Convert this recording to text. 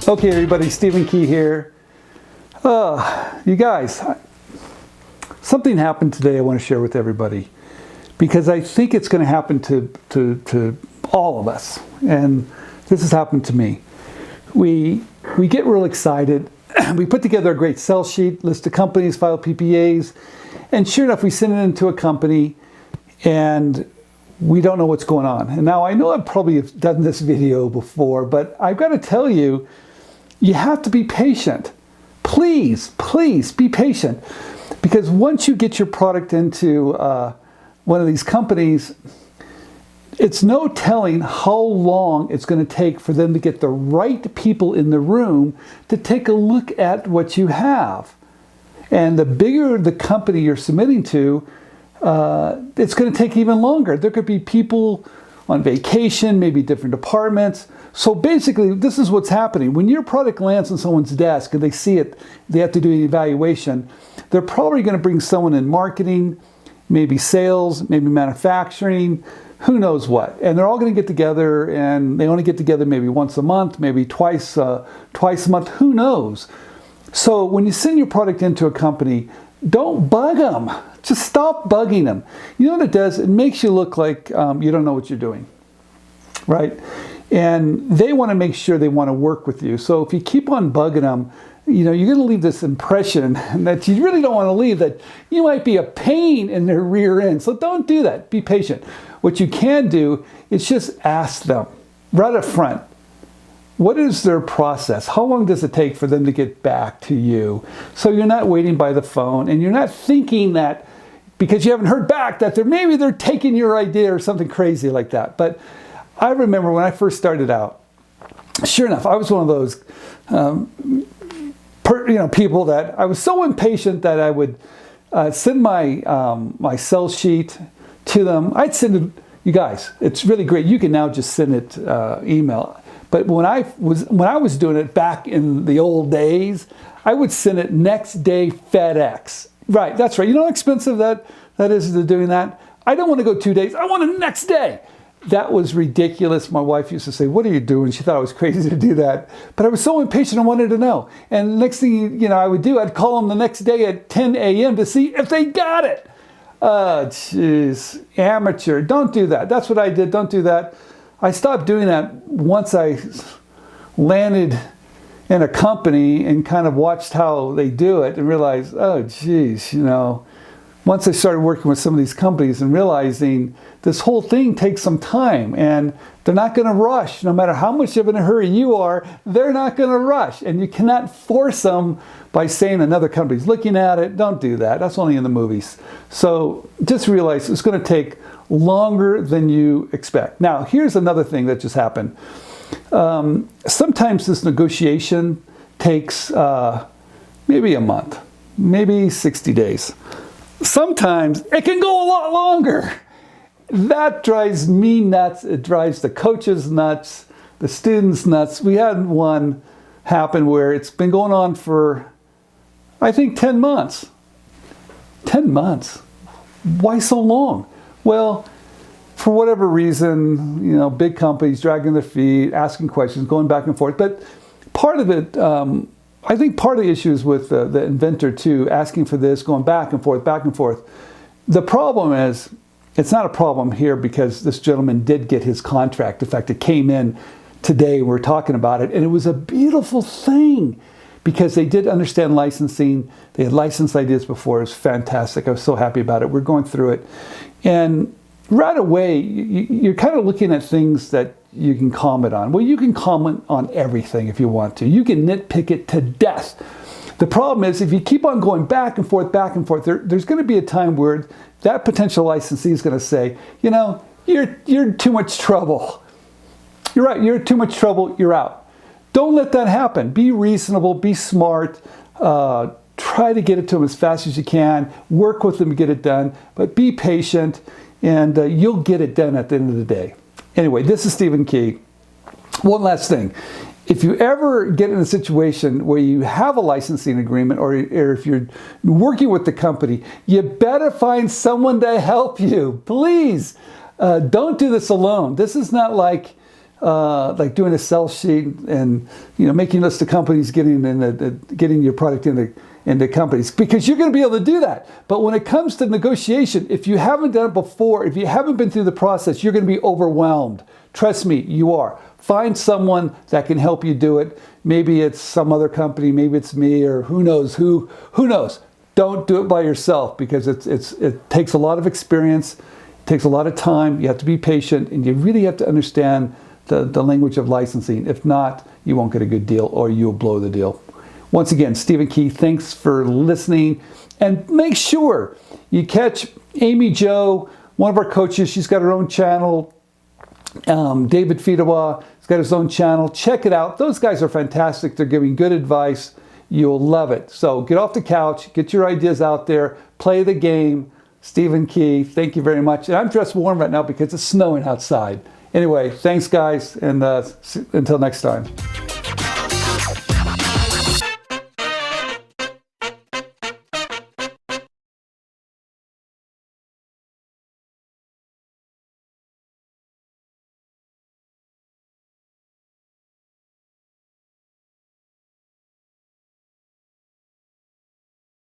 Okay, everybody, Stephen Key here. You guys, something happened today I want to share with everybody because I think it's going to happen to all of us, and this has happened to me. We get real excited. We put together a great sales sheet, list of companies, file PPAs, and sure enough, we send it into a company, and we don't know what's going on. And now I know I've probably done this video before, but I've got to tell you, you have to be patient. Please, please be patient. Because once you get your product into one of these companies, it's no telling how long it's going to take for them to get the right people in the room to take a look at what you have. And the bigger the company you're submitting to, it's going to take even longer. There could be people on vacation, maybe different departments. So basically, this is what's happening. When your product lands on someone's desk and they see it, they have to do an evaluation, they're probably going to bring someone in marketing, maybe sales, maybe manufacturing, who knows what. And they're all going to get together, and they only get together maybe once a month, maybe twice a month, who knows. So when you send your product into a company, don't bug them. Just stop bugging them. You know what it does? It makes you look like you don't know what you're doing, right? And they want to make sure they want to work with you. So if you keep on bugging them, you know, you're going to leave this impression that you really don't want to leave, that you might be a pain in their rear end. So don't do that. Be patient. What you can do is just ask them right up front, what is their process? How long does it take for them to get back to you? So you're not waiting by the phone, and you're not thinking that because you haven't heard back that maybe they're taking your idea or something crazy like that. But I remember when I first started out, sure enough, I was one of those people that I was so impatient that I would send my sales sheet to them. I'd send it, you guys, it's really great. You can now just send it email. But when I was doing it back in the old days, I would send it next day FedEx. Right, that's right. You know how expensive that is to doing that? I don't want to go 2 days. I want it next day. That was ridiculous. My wife used to say, what are you doing? She thought I was crazy to do that. But I was so impatient, I wanted to know. And the next thing I would do, I'd call them the next day at 10 a.m. to see if they got it. Jeez, amateur. Don't do that. That's what I did. Don't do that. I stopped doing that once I landed in a company and kind of watched how they do it and realized, oh, geez, once I started working with some of these companies and realizing this whole thing takes some time, and they're not going to rush. No matter how much of in a hurry you are, they're not going to rush. And you cannot force them by saying another company's looking at it. Don't do that. That's only in the movies. So just realize it's going to take longer than you expect. Now, here's another thing that just happened. Sometimes this negotiation takes maybe a month, maybe 60 days. Sometimes it can go a lot longer. That drives me nuts. It drives the coaches nuts, the students nuts. We had one happen where it's been going on for, I think, 10 months. 10 months. Why so long? Well, for whatever reason, big companies dragging their feet, asking questions, going back and forth. But part of it, I think part of the issue is with the inventor too, asking for this, going back and forth, back and forth. The problem is, it's not a problem here because this gentleman did get his contract. In fact, it came in today. We're talking about it, and it was a beautiful thing because they did understand licensing. They had licensed ideas before. It was fantastic. I was so happy about it. We're going through it. And right away, you're kind of looking at things that you can comment on. Well, you can comment on everything if you want to. You can nitpick it to death. The problem is if you keep on going back and forth, there's going to be a time where that potential licensee is going to say, you're too much trouble. You're right, you're too much trouble, you're out. Don't let that happen. Be reasonable, be smart, try to get it to them as fast as you can, work with them to get it done, but be patient, and you'll get it done at the end of the day. Anyway, this is Stephen Key. One last thing. if you ever get in a situation where you have a licensing agreement, or if you're working with the company, you better find someone to help you. Please, don't do this alone. This is not like doing a sell sheet and making lists of companies, getting your product into companies, because you're going to be able to do that. But when it comes to negotiation, if you haven't done it before, if you haven't been through the process, you're going to be overwhelmed. Trust me, you are. Find someone that can help you do it. Maybe it's some other company, maybe it's me, or who knows who knows. Don't do it by yourself, because it takes a lot of experience, it takes a lot of time. You have to be patient, and you really have to understand the language of licensing. If not, you won't get a good deal, or you'll blow the deal. Once again, Stephen Key, thanks for listening. And make sure you catch Amy Jo, one of our coaches. She's got her own channel. David Fidawa has got his own channel. Check it out. Those guys are fantastic. They're giving good advice. You'll love it. So get off the couch, get your ideas out there, play the game. Stephen Key, thank you very much. And I'm dressed warm right now because it's snowing outside. Anyway, thanks guys, and until next time.